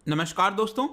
नमस्कार दोस्तों।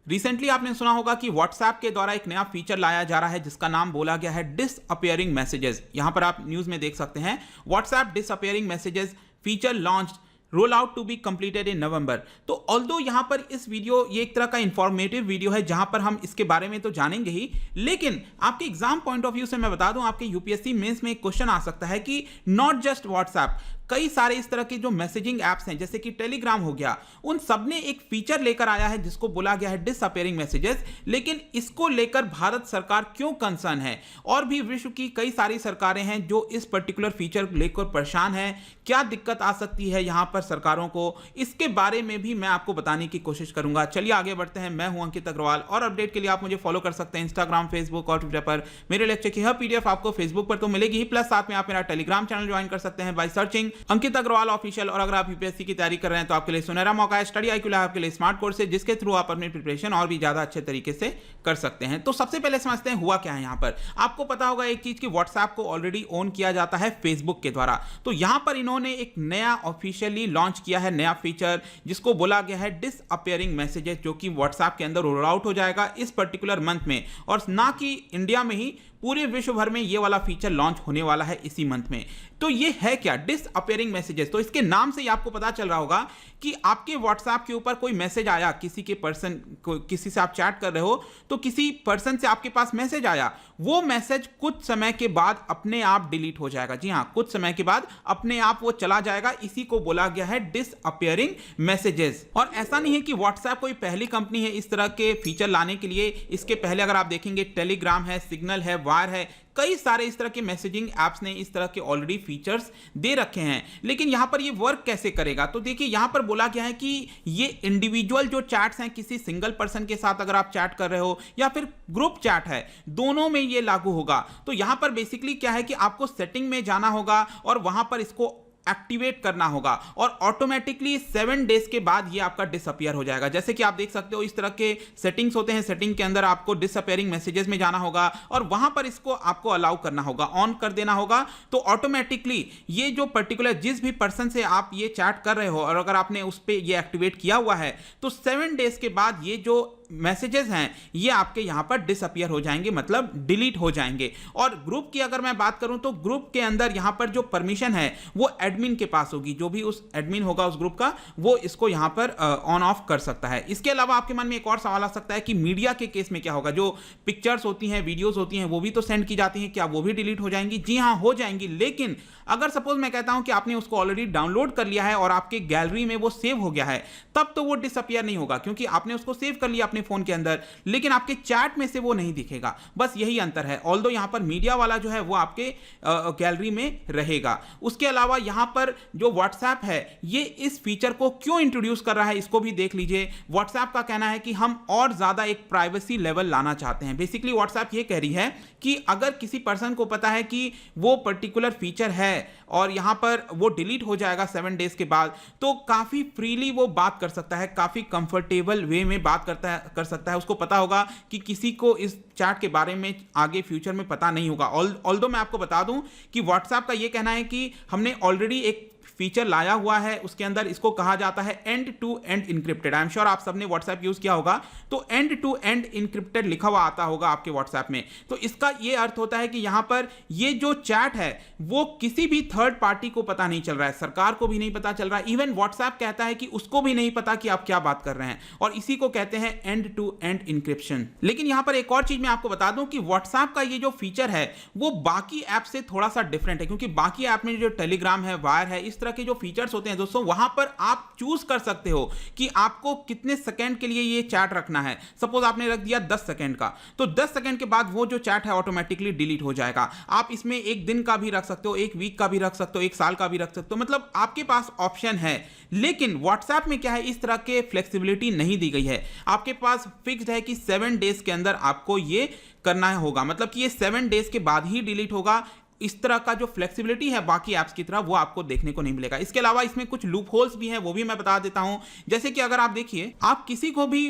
रिसेंटली आपने सुना होगा कि व्हाट्सएप के द्वारा एक नया फीचर लाया जा रहा है जिसका नाम बोला गया है डिसअपियरिंग मैसेजेस। यहां पर आप न्यूज़ में देख सकते हैं WhatsApp disappearing messages feature launch roll out to be completed in November. तो ऑल्दो यहां पर इस वीडियो ये एक तरह का इंफॉर्मेटिव वीडियो है जहां पर हम इसके बारे में तो जानेंगे ही, लेकिन आपके एग्जाम पॉइंट ऑफ व्यू से मैं बता दूं आपके यूपीएससी मेंस में एक क्वेश्चन आ सकता है कि नॉट जस्ट व्हाट्सएप, कई सारे इस तरह के जो मैसेजिंग ऐप्स हैं जैसे कि टेलीग्राम हो गया, उन सब ने एक फीचर लेकर आया है जिसको बोला गया है डिसअपियरिंग मैसेजेस। लेकिन इसको लेकर भारत सरकार क्यों कंसर्न है और भी विश्व की कई सारी सरकारें हैं जो इस पर्टिकुलर फीचर लेकर परेशान हैं, क्या दिक्कत आ सकती है यहां पर सरकारों को, इसके बारे में भी मैं आपको बताने की कोशिश करूंगा। चलिए आगे बढ़ते हैं। मैं हूं अंकित अग्रवाल और अपडेट के लिए आप मुझे फॉलो कर सकते हैं इंस्टाग्राम, फेसबुक और ट्विटर पर। मेरे लेक्चर की हर पीडीएफ आपको फेसबुक पर तो मिलेगी ही, प्लस साथ में आप मेरा टेलीग्राम चैनल ज्वाइन कर सकते हैं by searching Ankit Agarwal official. और अगर आप यूपीएससी की तैयारी कर रहे हैं तो आपके लिए सुनहरा मौका है। स्टडी IQ लैब आपके लिए स्मार्ट कोर्स है जिसके थ्रू आप अपनी प्रिपरेशन और भी ज्यादा अच्छे तरीके से कर सकते हैं। तो सबसे पहले समझते हैं हुआ क्या है। यहां पर आपको पता होगा एक चीज कि व्हाट्सएप को ऑलरेडी ऑन किया जाता है फेसबुक के द्वारा। तो यहां पर इन्होंने एक नया ऑफिशियली लॉन्च किया है नया फीचर जिसको बोला गया है डिसअपियरिंग मैसेजेस, जो कि व्हाट्सएप के अंदर रोल आउट हो जाएगा इस पर्टिकुलर मंथ में। और ना कि इंडिया में ही, पूरे विश्व भर में ये वाला फीचर लॉन्च होने वाला है इसी मंथ में। तो ये है क्या डिसअपियरिंग मैसेजेस? तो इसके नाम से ही आपको पता चल रहा होगा कि आपके व्हाट्सएप के ऊपर कोई मैसेज आया, किसी के पर्सन को, किसी से आप चैट कर रहे हो तो किसी पर्सन से आपके पास मैसेज आया, वो मैसेज कुछ समय के बाद अपने आप डिलीट हो जाएगा। जी हां, कुछ समय के बाद अपने आप वो चला जाएगा। इसी को बोला गया है डिसअपियरिंग मैसेजेस। और ऐसा नहीं है कि व्हाट्सएप कोई पहली कंपनी है इस तरह के फीचर लाने के लिए। इसके पहले अगर आप देखेंगे टेलीग्राम है, सिग्नल है, वायर है, कई सारे इस तरह के मैसेजिंग एप्स ने इस तरह के ऑलरेडी फीचर्स दे रखे हैं। लेकिन यहां पर ये वर्क कैसे करेगा? तो देखिए यहां पर बोला गया है कि ये इंडिविजुअल जो चैट्स हैं, किसी सिंगल पर्सन के साथ अगर आप चैट कर रहे हो या फिर ग्रुप चैट है, दोनों में ये लागू होगा। तो यहां पर बेसिकली क्या है कि आपको सेटिंग में जाना होगा और वहां पर इसको एक्टिवेट करना होगा और ऑटोमेटिकली 7 डेज के बाद ये आपका डिसअपियर हो जाएगा। जैसे कि आप देख सकते हो इस तरह के सेटिंग्स होते हैं, सेटिंग के अंदर आपको डिसअपियरिंग मैसेजेस में जाना होगा और वहां पर इसको आपको अलाउ करना होगा, ऑन कर देना होगा। तो ऑटोमेटिकली ये जो पर्टिकुलर जिस भी पर्सन से आप ये चैट कर रहे हो और अगर आपने उस पर ये एक्टिवेट किया हुआ है तो 7 डेज के बाद ये जो मैसेजेस हैं ये आपके यहां पर डिसअपियर हो जाएंगे, मतलब डिलीट हो जाएंगे। और ग्रुप की अगर मैं बात करूं तो ग्रुप के अंदर यहां पर जो परमिशन है वो एडमिन के पास होगी। जो भी उस एडमिन होगा उस ग्रुप का, वो इसको यहां पर ऑन ऑफ कर सकता है। इसके अलावा आपके मन में एक और सवाल आ सकता है कि मीडिया के केस में क्या होगा? जो पिक्चर्स होती हैं, वीडियोस होती हैं, वो भी तो सेंड की जाती हैं, क्या वो भी डिलीट हो जाएंगी? जी हां, हो जाएंगी। लेकिन अगर सपोज मैं कहता हूं कि आपने उसको ऑलरेडी डाउनलोड कर लिया है और आपके गैलरी में वो सेव हो गया है, तब तो वो डिसअपियर नहीं होगा क्योंकि आपने उसको सेव कर लिया अपने फोन के अंदर, लेकिन आपके चैट में से वो नहीं दिखेगा। बस यही अंतर है। ऑल्दो यहां पर मीडिया वाला जो है वो आपके गैलरी में रहेगा। उसके अलावा यहां पर जो व्हाट्सएप है ये इस फीचर को क्यों इंट्रोड्यूस कर रहा है इसको भी देख लीजिए। व्हाट्सएप का कहना है कि हम और ज्यादा एक प्राइवेसी लेवल लाना चाहते हैं। बेसिकली व्हाट्सएप ये कह रही है कि अगर किसी पर्सन को पता है कि वो पर्टिकुलर फीचर है और यहां पर वो डिलीट हो जाएगा 7 डेज के बाद, तो काफी फ्रीली वो बात कर सकता है, काफी कंफर्टेबल वे में बात कर सकता है। उसको पता होगा कि किसी को इस चैट के बारे में आगे फ्यूचर में पता नहीं होगा। ऑल्दो मैं आपको बता दूं कि व्हाट्सएप का ये कहना है कि हमने ऑलरेडी एक फीचर लाया हुआ है, उसके अंदर इसको कहा जाता है end to end encrypted. I am sure आप सबने व्हाट्सएप यूज किया होगा, तो एंड टू एंड इंक्रिप्टेड लिखा हुआ आता होगा आपके व्हाट्सएप में। तो इसका यह अर्थ होता है कि यहां पर ये जो चैट है वो किसी भी थर्ड पार्टी को पता नहीं चल रहा है, सरकार को भी नहीं पता चल रहा है। इवन व्हाट्सएप कहता है कि उसको भी नहीं पता कि आप क्या बात कर रहे हैं, और इसी को कहते हैं एंड टू एंड इंक्रिप्शन। लेकिन यहां पर एक और चीज मैं आपको बता दूं कि व्हाट्सएप का ये जो फीचर है वो बाकी ऐप से थोड़ा सा डिफरेंट है, क्योंकि बाकी ऐप में जो टेलीग्राम है, वायर है, इस तरह के जो फीचर्स होते हैं दोस्तों, वहां पर आप चूज कर सकते हो कि आपको कितने सेकंड के लिए ये चैट रखना है। सपोज आपने रख दिया 10 सेकंड का, तो 10 सेकंड के बाद वो जो चैट है ऑटोमेटिकली डिलीट हो जाएगा। आप इसमें एक दिन का भी रख सकते हो, एक वीक का भी रख सकते हो, एक साल का भी रख सकते हो, मतलब आपके पास ऑप्शन है। लेकिन व्हाट्सएप में क्या है, इस तरह के फ्लेक्सिबिलिटी नहीं दी गई है। आपके पास फिक्स्ड है कि 7 डेज के अंदर आपको ये करना होगा, मतलब कि ये 7 डेज के बाद ही डिलीट होगा। इस तरह का जो फ्लेक्सिबिलिटी है बाकी ऐप्स की तरह वो आपको देखने को नहीं मिलेगा। इसके अलावा इसमें कुछ लूप होल्स भी हैं, वो भी मैं बता देता हूं। जैसे कि अगर आप देखिए, आप किसी को भी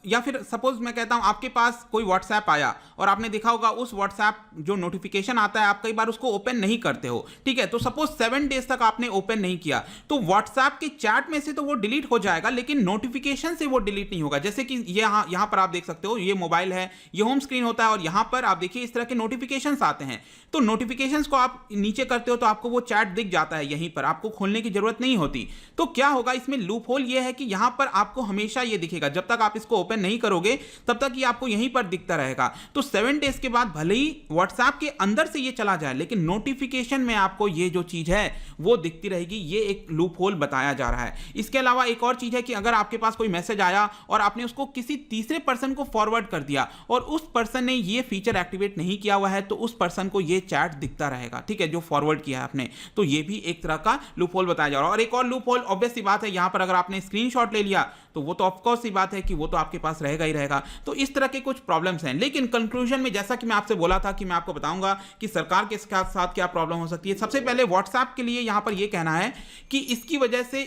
या फिर सपोज मैं कहता हूं आपके पास कोई व्हाट्सएप आया और आपने देखा होगा उस व्हाट्सएप जो नोटिफिकेशन आता है आप कई बार उसको ओपन नहीं करते हो, ठीक है, तो सपोज 7 डेज तक आपने ओपन नहीं किया तो व्हाट्सएप के चैट में से तो वो डिलीट हो जाएगा लेकिन नोटिफिकेशन से वो डिलीट नहीं होगा। जैसे कि यहां पर आप देख सकते हो, ये मोबाइल है, ये होम स्क्रीन होता है और यहां पर आप देखिए इस तरह के नोटिफिकेशंस आते हैं। तो नोटिफिकेशंस को आप नीचे करते हो तो आपको वो चैट दिख जाता है, यहीं पर आपको खोलने की जरूरत नहीं होती। तो क्या होगा इसमें लूप होल ये है कि यहां पर आपको हमेशा ये दिखेगा, जब तक आप इसको ओपन नहीं करोगे तब तक ये आपको यहीं पर दिखता रहेगा। तो 7 डेज के बाद भले ही व्हाट्सएप के अंदर से ये चला जाए लेकिन नोटिफिकेशन में आपको ये जो चीज है वो दिखती रहेगी। ये एक लूप होल बताया जा रहा है। इसके अलावा एक और चीज है कि अगर आपके पास कोई मैसेज आया और आपने उसको किसी तीसरे पर्सन को फॉरवर्ड कर दिया और उस पर्सन ने ये फीचर एक्टिवेट नहीं किया हुआ है तो उस पर्सन को ये चैट दिखता रहेगा, ठीक है, जो फॉरवर्ड किया है आपने। तो ये भी एक तरह का लूप होल बताया जा रहा है। और एक और लूप होल ऑब्वियस सी बात है, यहां पर अगर आपने स्क्रीनशॉट ले लिया तो वो तो ऑफकोर्स सी बात है कि वो तो आपके पास रहेगा ही रहेगा। तो इस तरह के कुछ प्रॉब्लम्स हैं। लेकिन कंक्लूजन में जैसा कि मैं आपसे बोला था कि मैं आपको बताऊंगा कि सरकार के साथ क्या प्रॉब्लम हो सकती है। सबसे पहले व्हाट्सएप के लिए यहां पर यह कहना है कि इसकी वजह से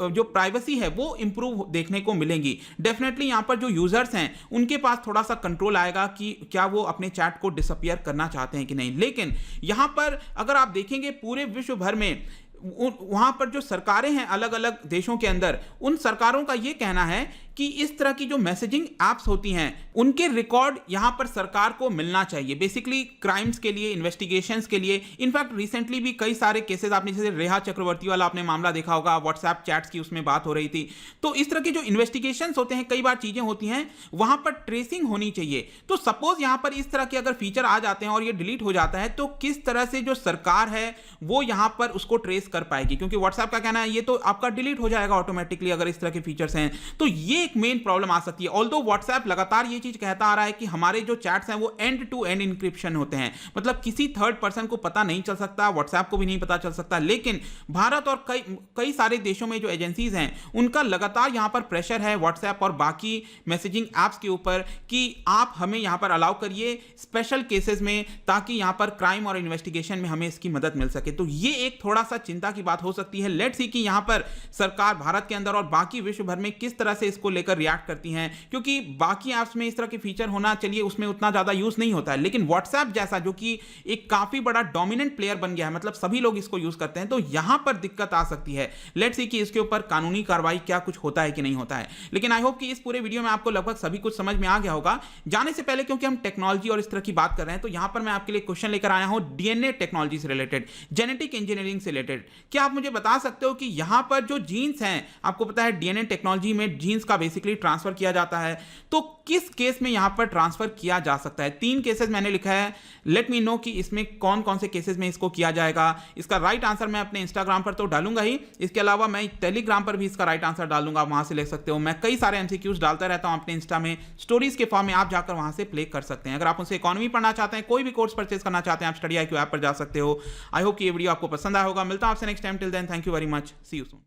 जो प्राइवेसी है वो इंप्रूव देखने को मिलेंगी। डेफिनेटली यहां पर जो यूजर्स हैं उनके पास थोड़ा सा कंट्रोल आएगा कि क्या वो अपने चैट को डिसअपियर करना चाहते हैं कि नहीं। लेकिन यहां पर अगर आप देखेंगे पूरे विश्व भर में वहां पर जो सरकारें हैं अलग अलग देशों के अंदर, उन सरकारों का यह कहना है कि इस तरह की जो मैसेजिंग एप्स होती हैं उनके रिकॉर्ड यहां पर सरकार को मिलना चाहिए, बेसिकली क्राइम्स के लिए, इन्वेस्टिगेशंस के लिए। इनफैक्ट रिसेंटली भी कई सारे केसेस आपने जैसे रेहा चक्रवर्ती वाला आपने मामला देखा होगा, व्हाट्सएप चैट्स की उसमें बात हो रही थी। तो इस तरह के जो इन्वेस्टिगेशंस होते हैं, कई बार चीजें होती हैं वहां पर ट्रेसिंग होनी चाहिए। तो सपोज यहां पर इस तरह के अगर फीचर आ जाते हैं और ये डिलीट हो जाता है तो किस तरह से जो सरकार है वो यहां पर उसको ट्रेस कर पाएगी, क्योंकि व्हाट्सएप का कहना है ये तो आपका डिलीट हो जाएगा ऑटोमेटिकली अगर इस तरह के फीचर्स हैं। तो ये एक मेन प्रॉब्लम आ सकती है। ऑल्दो व्हाट्सएप लगातार ये चीज कहता आ रहा है कि हमारे जो चैट्स हैं वो एंड टू एंड इंक्रिप्शन होते हैं, मतलब किसी थर्ड पर्सन को पता नहीं चल सकता, व्हाट्सएप को भी नहीं पता चल सकता। लेकिन भारत और कई सारे देशों में जो एजेंसीज हैं उनका लगातार यहां पर प्रेशर है व्हाट्सएप और बाकी मैसेजिंग एप्स के ऊपर कि आप हमें यहां पर अलाउ करिए स्पेशल केसेस में, ताकि यहां पर क्राइम और इन्वेस्टिगेशन में हमें इसकी मदद मिल सके। तो ये एक थोड़ा सा चिंता की बात हो सकती है। लेट्स सी कि यहां पर सरकार भारत के अंदर और बाकी विश्व भर में किस तरह से इसको लेकर रिएक्ट करती हैं, क्योंकि बाकी ऐप्स में इस तरह के फीचर होना, चलिए उसमें उतना ज्यादा यूज नहीं होता है, लेकिन व्हाट्सएप जैसा जो कि एक काफी बड़ा डोमिनेंट प्लेयर बन गया है, मतलब सभी लोग इसको यूज करते हैं, तो यहां पर दिक्कत आ सकती है। लेट्स सी कि इसके ऊपर कानूनी कार्रवाई क्या कुछ होता है कि नहीं होता है। लेकिन आई होप कि इस पूरे वीडियो में आपको लगभग सभी कुछ समझ में आ गया होगा। जाने से पहले, क्योंकि हम टेक्नोलॉजी और इस तरह की बात कर रहे हैं, तो यहां पर मैं आपके लिए क्वेश्चन लेकर आया हूं डीएनए टेक्नोलॉजी से रिलेटेड, जेनेटिक इंजीनियरिंग से रिलेटेड। क्या आप मुझे बता सकते हो कि यहां पर जो जीन्स हैं, आपको पता है डीएनए टेक्नोलॉजी में जीन्स का बेसिकली ट्रांसफर किया जाता है, तो किस केस में यहां पर ट्रांसफर किया जा सकता है? 3 केसेस मैंने लिखा है, लेट मी नो कि इसमें कौन कौन से केसेस में इसको किया जाएगा। इसका राइट आंसर मैं अपने इंस्टाग्राम पर तो डालूंगा ही, इसके अलावा मैं टेलीग्राम पर भी इसका राइट आंसर डाल दूंगा, वहां से ले सकते हो। मैं कई सारे एमसीक्यूज डालता रहता हूं अपने इंस्टा में, स्टोरीज के फॉर्म में, आप जाकर वहां से प्ले कर सकते हैं। अगर आप उनसे इकोनॉमी पढ़ना चाहते हैं, कोई भी कोर्स परचेज करना चाहते हैं, आप स्टडी IQ ऐप पर जा सकते हो। आई होप कि ये वीडियो आपको पसंद आया होगा। मिलता हूं आपसे next time. Till then, thank you very much, see you soon.